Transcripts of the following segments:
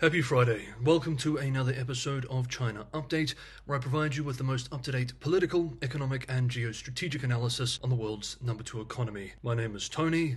Happy Friday. Welcome to another episode of China Update, where I provide you with the most up-to-date political, economic, and geostrategic analysis on the world's number 2 economy. My name is Tony.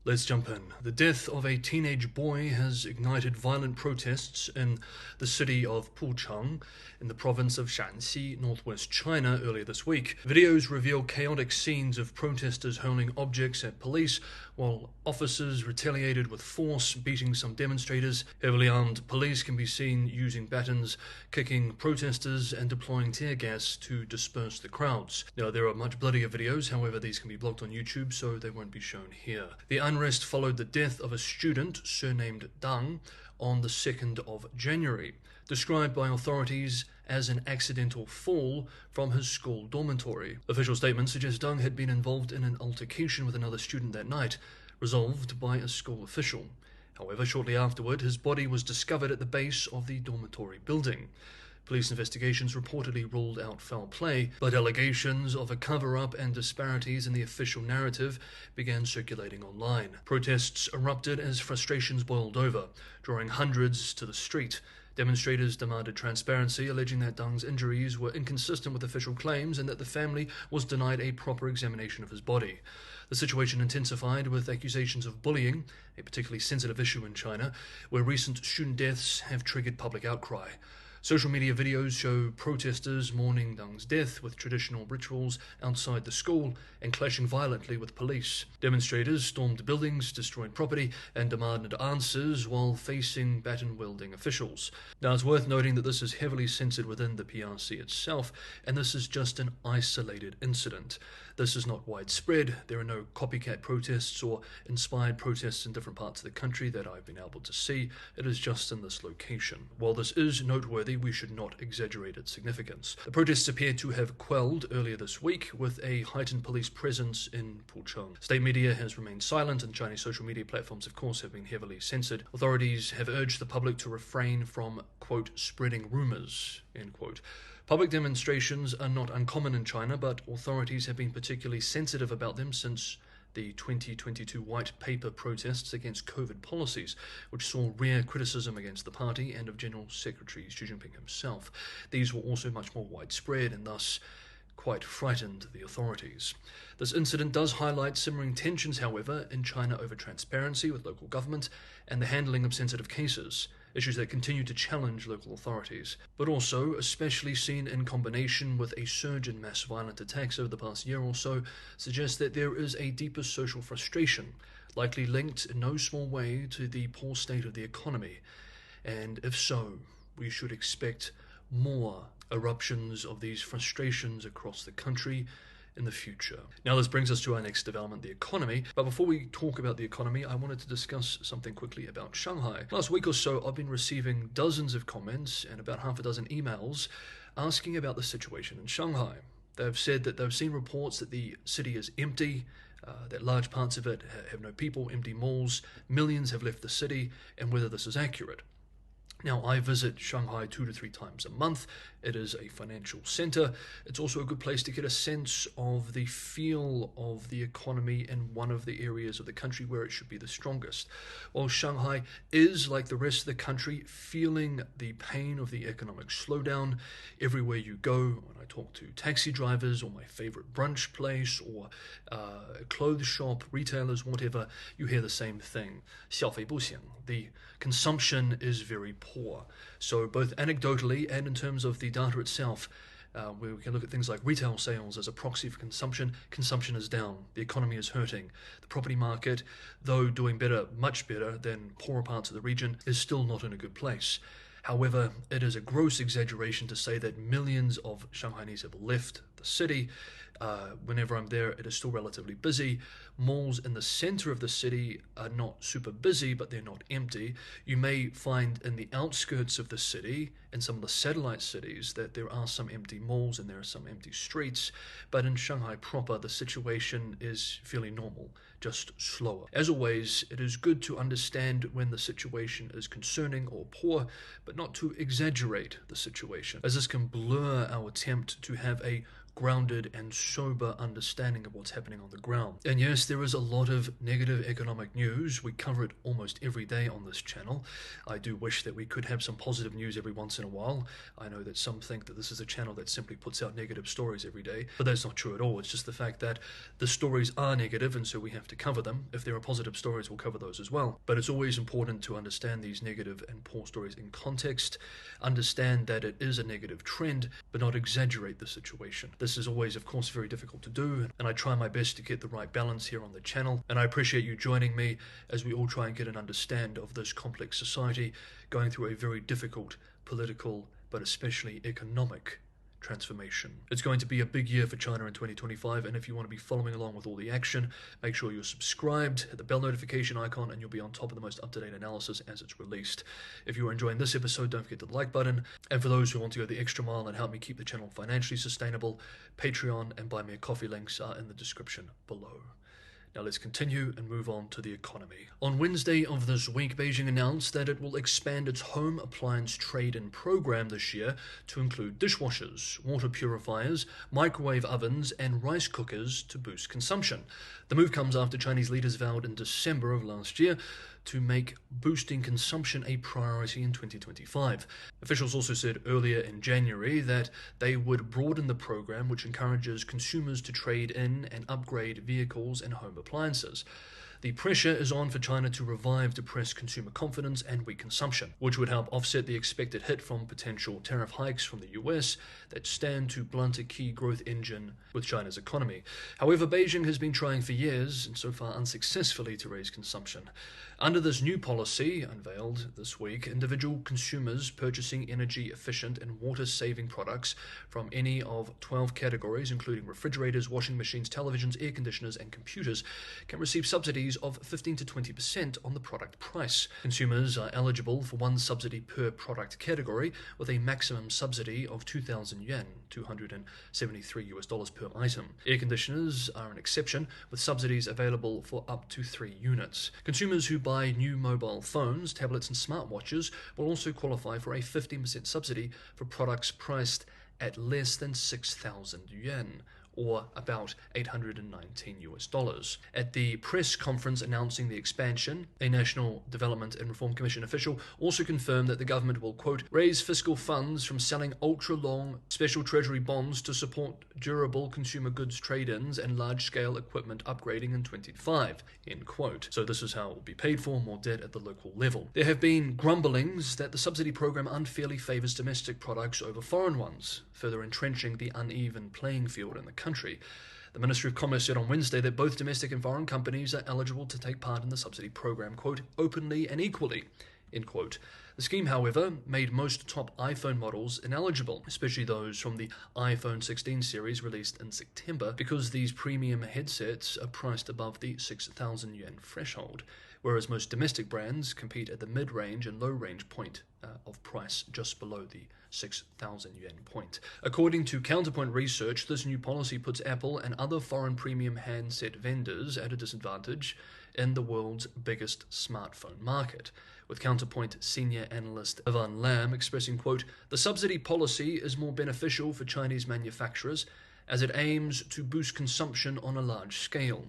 Let's jump in. The death of a teenage boy has ignited violent protests in the city of Puchang in the province of Shanghai, northwest China, earlier this week. Videos reveal chaotic scenes of protesters hurling objects at police, while officers retaliated with force, beating some demonstrators. Heavily armed police can be seen using batons, kicking protesters, and deploying tear gas to disperse the crowds. Now, there are much bloodier videos, however, these can be blocked on YouTube, so they won't be shown here. The unrest followed the death of a student, surnamed Dang, on the 2nd of January, described by authorities as an accidental fall from his school dormitory. Official statements suggest Dang had been involved in an altercation with another student that night, resolved by a school official. However, shortly afterward, his body was discovered at the base of the dormitory building. Police investigations reportedly ruled out foul play, but allegations of a cover-up and disparities in the official narrative began circulating online. Protests erupted as frustrations boiled over, drawing hundreds to the street. Demonstrators demanded transparency, alleging that Dang's injuries were inconsistent with official claims and that the family was denied a proper examination of his body. The situation intensified with accusations of bullying, a particularly sensitive issue in China, where recent student deaths have triggered public outcry. Social media videos show protesters mourning Dang's death with traditional rituals outside the school and clashing violently with police. Demonstrators stormed buildings, destroying property, and demanded answers while facing baton-wielding officials. Now, it's worth noting that this is heavily censored within the PRC itself, and this is just an isolated incident. This is not widespread. There are no copycat protests or inspired protests in different parts of the country that I've been able to see. It is just in this location. While this is noteworthy, we should not exaggerate its significance. The protests appear to have quelled earlier this week with a heightened police presence in Puchang. State media has remained silent, and Chinese social media platforms, of course, have been heavily censored. Authorities have urged the public to refrain from, quote, spreading rumors, end quote. Public demonstrations are not uncommon in China, but authorities have been particularly sensitive about them since the 2022 White Paper protests against COVID policies, which saw rare criticism against the party and of General Secretary Xi Jinping himself. These were also much more widespread and thus quite frightened the authorities. This incident does highlight simmering tensions, however, in China over transparency with local government and the handling of sensitive cases, issues that continue to challenge local authorities, but also, especially seen in combination with a surge in mass violent attacks over the past year or so, suggests that there is a deeper social frustration, likely linked in no small way to the poor state of the economy. And if so, we should expect more eruptions of these frustrations across the country in the future. Now, this brings us to our next development, the economy. But before we talk about the economy, I wanted to discuss something quickly about Shanghai. Last week or so, I've been receiving dozens of comments and about half a dozen emails asking about the situation in Shanghai. They've said that they've seen reports that the city is empty, that large parts of it have no people, empty malls, millions have left the city, and whether this is accurate. Now, I visit Shanghai 2 to 3 times a month. It is a financial center. It's also a good place to get a sense of the feel of the economy in one of the areas of the country where it should be the strongest. While Shanghai is, like the rest of the country, feeling the pain of the economic slowdown, everywhere you go, when I talk to taxi drivers or my favorite brunch place or clothes shop, retailers, whatever, you hear the same thing. 消费不行. The consumption is very poor. So both anecdotally and in terms of the data itself, where we can look at things like retail sales as a proxy for consumption, consumption is down, the economy is hurting. The property market, though doing better, much better than poorer parts of the region, is still not in a good place. However, it is a gross exaggeration to say that millions of Shanghainese have left the city. Whenever I'm there, it is still relatively busy. Malls in the center of the city are not super busy, but they're not empty. You may find in the outskirts of the city, in some of the satellite cities, that there are some empty malls and there are some empty streets. But in Shanghai proper, the situation is fairly normal, just slower. As always, it is good to understand when the situation is concerning or poor, but not to exaggerate the situation, as this can blur our attempt to have a grounded and sober understanding of what's happening on the ground. And yes, there is a lot of negative economic news. We cover it almost every day on this channel. I do wish that we could have some positive news every once in a while. I know that some think that this is a channel that simply puts out negative stories every day, but that's not true at all. It's just the fact that the stories are negative and so we have to cover them. If there are positive stories, we'll cover those as well. But it's always important to understand these negative and poor stories in context, understand that it is a negative trend, but not exaggerate the situation. This is always, of course, very difficult to do, and I try my best to get the right balance here on the channel, and I appreciate you joining me as we all try and get an understand of this complex society going through a very difficult political, but especially economic transformation. It's going to be a big year for China in 2025, and if you want to be following along with all the action, make sure you're subscribed, hit the bell notification icon, and you'll be on top of the most up-to-date analysis as it's released. If you are enjoying this episode, don't forget the like button, and for those who want to go the extra mile and help me keep the channel financially sustainable, Patreon and Buy Me a Coffee links are in the description below. Now let's continue and move on to the economy. On Wednesday of this week, Beijing announced that it will expand its home appliance trade-in program this year to include dishwashers, water purifiers, microwave ovens, and rice cookers to boost consumption. The move comes after Chinese leaders vowed in December of last year to make boosting consumption a priority in 2025. Officials also said earlier in January that they would broaden the program, which encourages consumers to trade in and upgrade vehicles and home appliances. The pressure is on for China to revive depressed consumer confidence and weak consumption, which would help offset the expected hit from potential tariff hikes from the US that stand to blunt a key growth engine with China's economy. However, Beijing has been trying for years, and so far unsuccessfully, to raise consumption. Under this new policy, unveiled this week, individual consumers purchasing energy-efficient and water-saving products from any of 12 categories, including refrigerators, washing machines, televisions, air conditioners, and computers, can receive subsidies of 15 to 20% on the product price. Consumers are eligible for one subsidy per product category, with a maximum subsidy of 2,000 yuan, $273 per item. Air conditioners are an exception, with subsidies available for up to 3 units. Consumers who buy new mobile phones, tablets, and smartwatches will also qualify for a 15% subsidy for products priced at less than 6,000 yuan, or about $819. At the press conference announcing the expansion, a National Development and Reform Commission official also confirmed that the government will, quote, raise fiscal funds from selling ultra-long special treasury bonds to support durable consumer goods trade-ins and large-scale equipment upgrading in 2025, end quote. So this is how it will be paid for, more debt at the local level. There have been grumblings that the subsidy program unfairly favors domestic products over foreign ones, further entrenching the uneven playing field in the country. The Ministry of Commerce said on Wednesday that both domestic and foreign companies are eligible to take part in the subsidy program, quote, openly and equally, end quote. The scheme, however, made most top iPhone models ineligible, especially those from the iPhone 16 series released in September, because these premium headsets are priced above the 6,000 yuan threshold, whereas most domestic brands compete at the mid-range and low-range point of price just below the 6,000 yuan point. According to Counterpoint Research, this new policy puts Apple and other foreign premium handset vendors at a disadvantage in the world's biggest smartphone market, with Counterpoint senior analyst Ivan Lam expressing, quote, the subsidy policy is more beneficial for Chinese manufacturers as it aims to boost consumption on a large scale,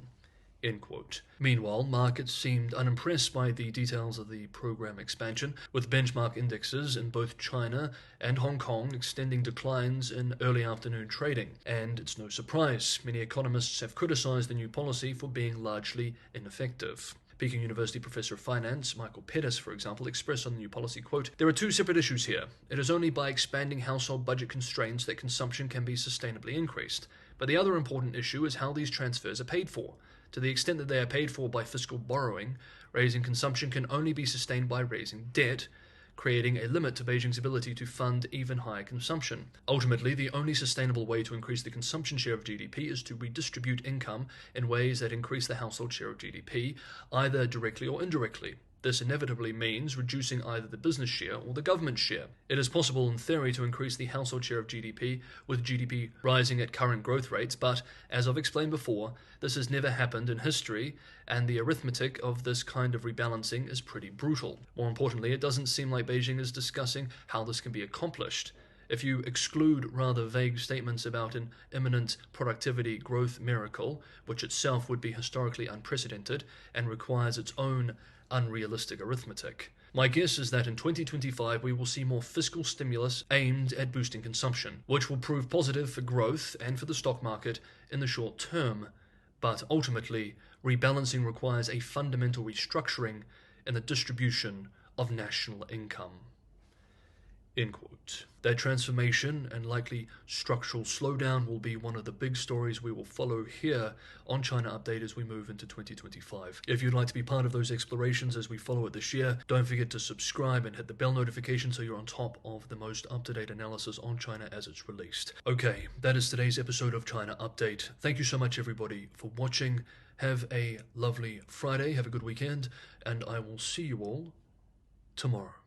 end quote. Meanwhile, markets seemed unimpressed by the details of the program expansion, with benchmark indexes in both China and Hong Kong extending declines in early afternoon trading. And it's no surprise, many economists have criticized the new policy for being largely ineffective. Peking University professor of finance, Michael Pettis, for example, expressed on the new policy, quote, there are two separate issues here. It is only by expanding household budget constraints that consumption can be sustainably increased. But the other important issue is how these transfers are paid for. To the extent that they are paid for by fiscal borrowing, raising consumption can only be sustained by raising debt, creating a limit to Beijing's ability to fund even higher consumption. Ultimately, the only sustainable way to increase the consumption share of GDP is to redistribute income in ways that increase the household share of GDP, either directly or indirectly. This inevitably means reducing either the business share or the government share. It is possible in theory to increase the household share of GDP with GDP rising at current growth rates, but, as I've explained before, this has never happened in history, and the arithmetic of this kind of rebalancing is pretty brutal. More importantly, it doesn't seem like Beijing is discussing how this can be accomplished. If you exclude rather vague statements about an imminent productivity growth miracle, which itself would be historically unprecedented and requires its own unrealistic arithmetic, my guess is that in 2025 we will see more fiscal stimulus aimed at boosting consumption, which will prove positive for growth and for the stock market in the short term. But ultimately, rebalancing requires a fundamental restructuring in the distribution of national income. End quote. That transformation and likely structural slowdown will be one of the big stories we will follow here on China Update as we move into 2025. If you'd like to be part of those explorations as we follow it this year, don't forget to subscribe and hit the bell notification so you're on top of the most up-to-date analysis on China as it's released. Okay, that is today's episode of China Update. Thank you so much, everybody, for watching. Have a lovely Friday, have a good weekend, and I will see you all tomorrow.